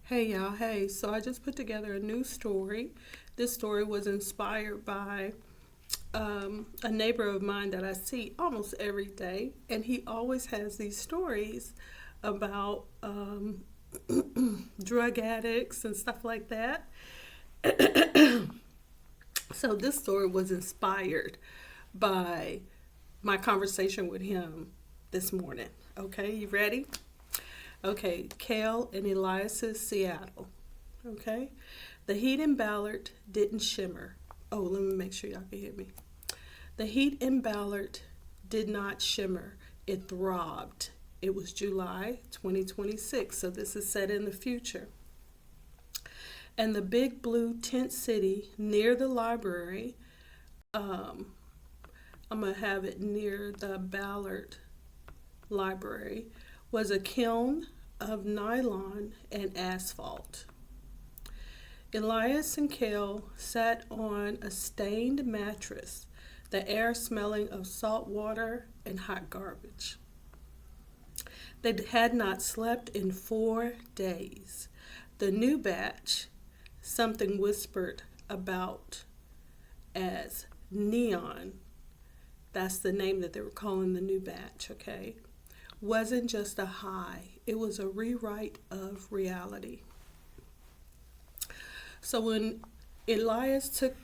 Hey y'all, hey. So I just put together a new story. This story was inspired by a neighbor of mine that I see almost every day, and he always has these stories about drug addicts and stuff like that. So this story was inspired by my conversation with him this morning. Okay, you ready? Okay, Keal and Elias's Seattle. Okay, the heat in Ballard didn't shimmer. Oh, let me make sure y'all can hear me. The heat in Ballard did not shimmer, it throbbed. It was July 2026, so this is set in the future. And the big blue tent city near the library, um, I'm going to have it near the Ballard Library, was a kiln of nylon and asphalt. Elias and Keal sat on a stained mattress, the air smelling of salt water and hot garbage. They had not slept in 4 days. The new batch, something whispered about as neon, that's the name that they were calling the new batch, okay, wasn't just a high, it was a rewrite of reality. So when Elias took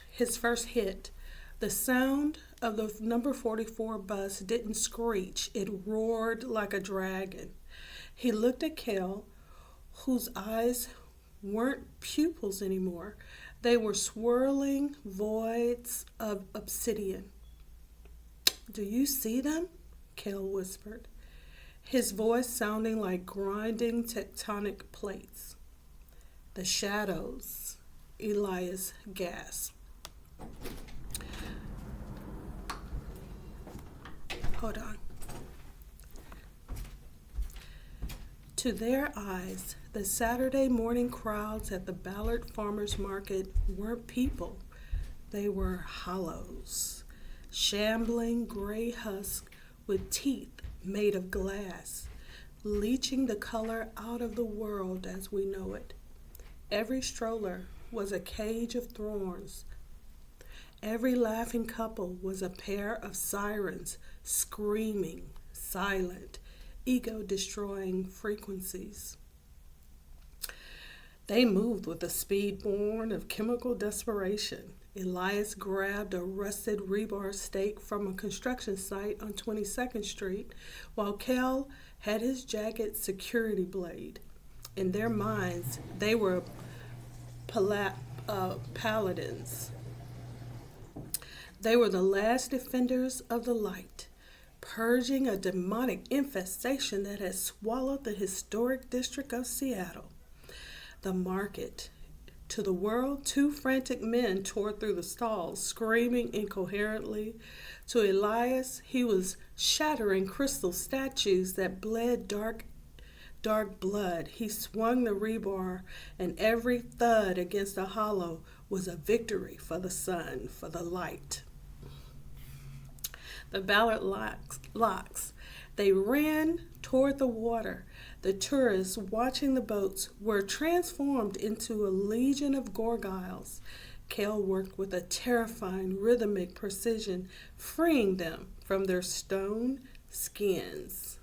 his first hit, the sound of the number 44 bus didn't screech, it roared like a dragon. He looked at Keal, whose eyes weren't pupils anymore. They were swirling voids of obsidian. "Do you see them?" Keal whispered, his voice sounding like grinding tectonic plates. "The shadows," Elias gasped. Hold on. To their eyes, the Saturday morning crowds at the Ballard Farmers Market weren't people. They were hollows, shambling gray husks with teeth made of glass, leaching the color out of the world as we know it. Every stroller was a cage of thorns. Every laughing couple was a pair of sirens screaming, silent, ego-destroying frequencies. They moved with a speed born of chemical desperation. Elias grabbed a rusted rebar stake from a construction site on 22nd Street, while Keal had his jagged security blade. In their minds, they were paladins. They were the last defenders of the light, purging a demonic infestation that had swallowed the historic district of Seattle. The market. To the world, two frantic men tore through the stalls, screaming incoherently. To Elias, he was shattering crystal statues that bled dark blood. He swung the rebar, and every thud against the hollow was a victory for the sun, for the light. The Ballard locks. They ran toward the water. The tourists watching the boats were transformed into a legion of gargoyles. Keal worked with a terrifying rhythmic precision, freeing them from their stone skins.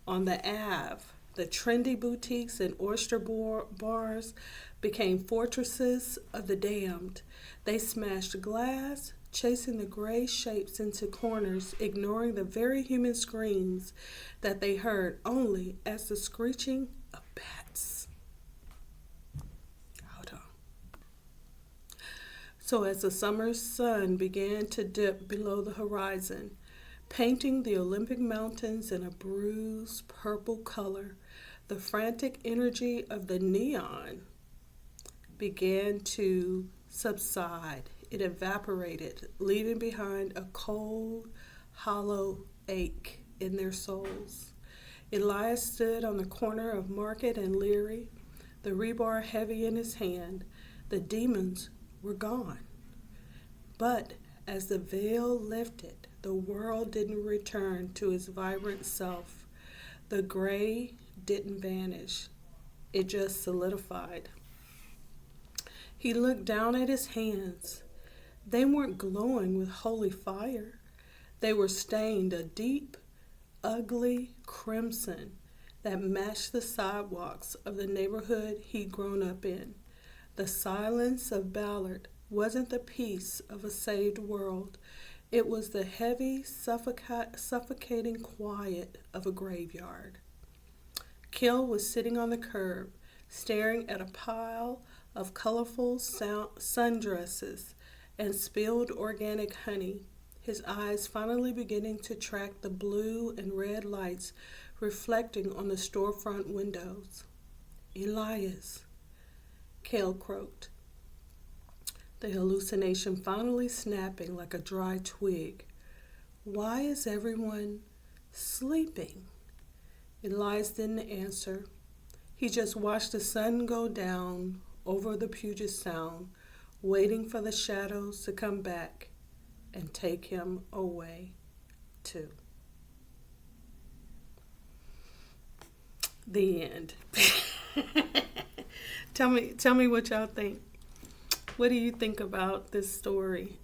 On the Ave, the trendy boutiques and oyster bars became fortresses of the damned. They smashed glass, chasing the gray shapes into corners, ignoring the very human screams that they heard only as the screeching of bats. Hold on. So as the summer sun began to dip below the horizon, painting the Olympic mountains in a bruised purple color, the frantic energy of the neon began to subside. It evaporated, leaving behind a cold, hollow ache in their souls. Elias stood on the corner of Market and Leary, the rebar heavy in his hand. The demons were gone. But as the veil lifted, the world didn't return to its vibrant self. The gray didn't vanish. It just solidified. He looked down at his hands. They weren't glowing with holy fire. They were stained a deep, ugly crimson that matched the sidewalks of the neighborhood he'd grown up in. The silence of Ballard wasn't the peace of a saved world. It was the heavy, suffocating quiet of a graveyard. Keal was sitting on the curb, staring at a pile of colorful sundresses and spilled organic honey, his eyes finally beginning to track the blue and red lights reflecting on the storefront windows. Elias, Keal croaked, the hallucination finally snapping like a dry twig. Why is everyone sleeping? Elias didn't answer. He just watched the sun go down over the Puget Sound, waiting for the shadows to come back and take him away too. The end. Tell me what y'all think. What do you think about this story?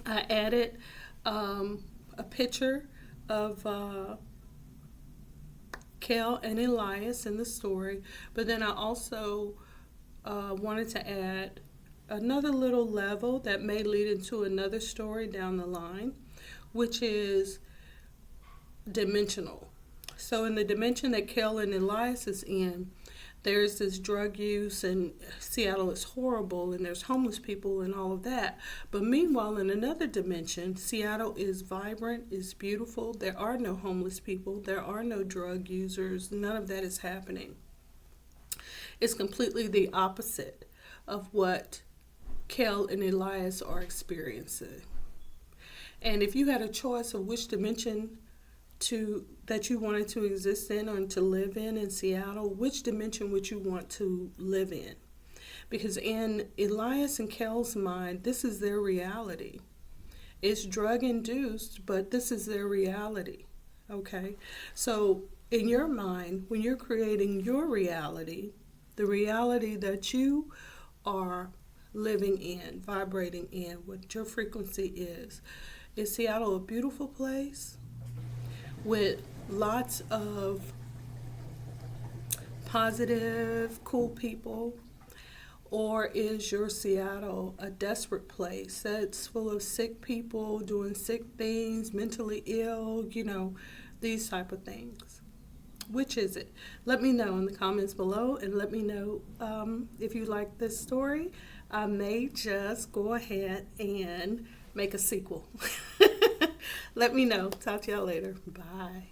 I added a picture of Keal and Elias in the story, but then I also wanted to add another little level that may lead into another story down the line, which is dimensional. So in the dimension that Keal and Elias is in, there's this drug use, and Seattle is horrible, and there's homeless people and all of that. But meanwhile, in another dimension, Seattle is vibrant, is beautiful. There are no homeless people. There are no drug users. None of that is happening. It's completely the opposite of what Keal and Elias are experiencing. And if you had a choice of which dimension that you wanted to exist in or to live in Seattle, which dimension would you want to live in? Because in Elias and Keal's mind, this is their reality. It's drug induced, but this is their reality. Okay? So in your mind, when you're creating your reality, the reality that you are living in, vibrating in, what your frequency is Seattle a beautiful place with lots of positive, cool people? Or is your Seattle a desperate place that's full of sick people doing sick things, mentally ill, these type of things? Which is it? Let me know in the comments below, and let me know if you like this story. I may just go ahead and make a sequel. Let me know. Talk to y'all later. Bye.